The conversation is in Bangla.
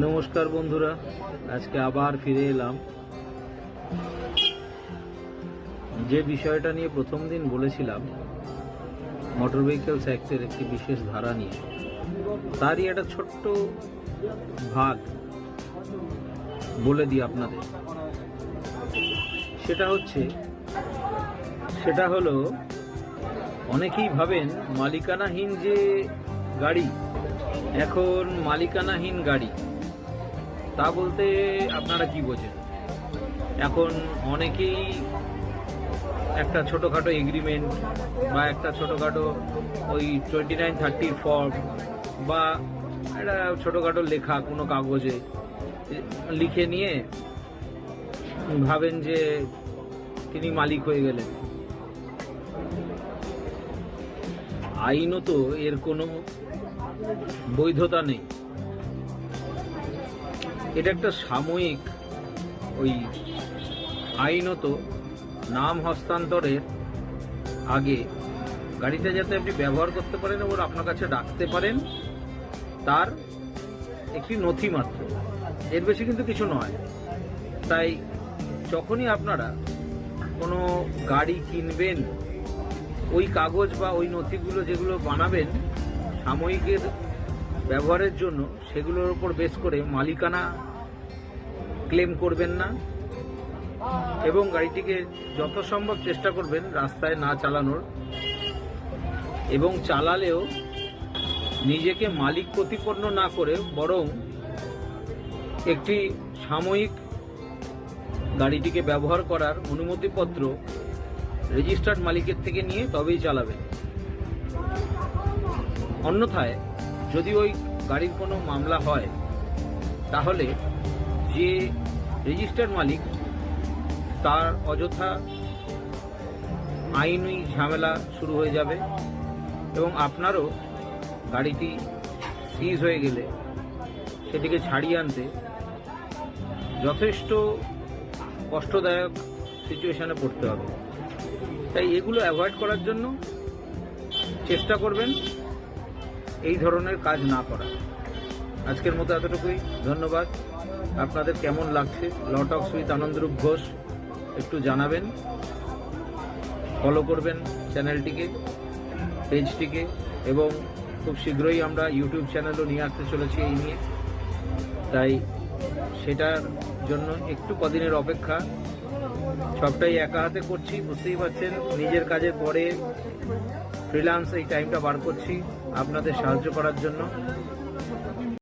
নমস্কার বন্ধুরা, আজকে আবার ফিরে এলাম। যে বিষয়টা নিয়ে প্রথম দিন বলেছিলাম, মোটর ভেহিকলস অ্যাক্টের একটি বিশেষ ধারা নিয়ে, তারই একটা ছোট্ট ভাগ বলে দিই আপনাদের। সেটা হলো অনেকেই ভাবেন মালিকানাহীন যে গাড়ি, এখন মালিকানাহীন গাড়ি তা বলতে আপনারা কি বোঝেন? এখন অনেকেই একটা ছোটোখাটো এগ্রিমেন্ট বা একটা ছোটোখাটো ওই 2930 ফর্ম বা একটা ছোটোখাটো লেখা কোনো কাগজে লিখে নিয়ে ভাবেন যে তিনি মালিক হয়ে গেলেন। আইনত এর কোনো বৈধতা নেই। এটা একটা সাময়িক ওই আইনত নাম হস্তান্তরের আগে গাড়িটা যাতে আপনি ব্যবহার করতে পারেন এবং আপনার কাছে রাখতে পারেন, তার একটি নথি মাত্র, এর বেশি কিন্তু কিছু নয়। তাই যখনই আপনারা কোনো গাড়ি কিনবেন, ওই কাগজ বা ওই নথিগুলো যেগুলো বানাবেন সাময়িকের ব্যবহারের জন্য, সেগুলোর উপর বেস করে মালিকানা ক্লেম করবেন না এবং গাড়িটিকে যত সম্ভব চেষ্টা করবেন রাস্তায় না চালানোর, এবং চালালেও নিজেকে মালিক প্রতিপন্ন না করে বরং একটি সাময়িক গাড়িটিকে ব্যবহার করার অনুমতিপত্র রেজিস্টার্ড মালিকের থেকে নিয়ে তবেই চালাবেন। অন্যথায় যদি ওই গাড়ির কোনো মামলা হয়, তাহলে যে রেজিস্টার্ড মালিক তার অযথা আইনি ঝামেলা শুরু হয়ে যাবে এবং আপনারও গাড়িটি সিজ হয়ে গেলে সেটিকে ছাড়িয়ে আনতে যথেষ্ট কষ্টদায়ক সিচুয়েশনে পড়তে হবে। তাই এগুলো অ্যাভয়েড করার জন্য চেষ্টা করবেন এই ধরনের কাজ না করা। আজকের মতো এতটুকুই, ধন্যবাদ। আপনাদের কেমন লাগছে ল টক্স উইথ আনন্দরূপ ঘোষ একটু জানাবেন। ফলো করবেন চ্যানেলটিকে, পেজটিকে, এবং খুব শীঘ্রই আমরা ইউটিউব চ্যানেলও নিয়ে আসতে চলেছি এই নিয়ে। তাই সেটার জন্য একটু কদিনের অপেক্ষা। সবটাই একা হাতে করছি, বুঝতেই পারছেন। নিজের কাজের পরে ফ্রিল্যান্স এই টাইমটা বার করছি আপনাদের সাহায্য করার জন্য।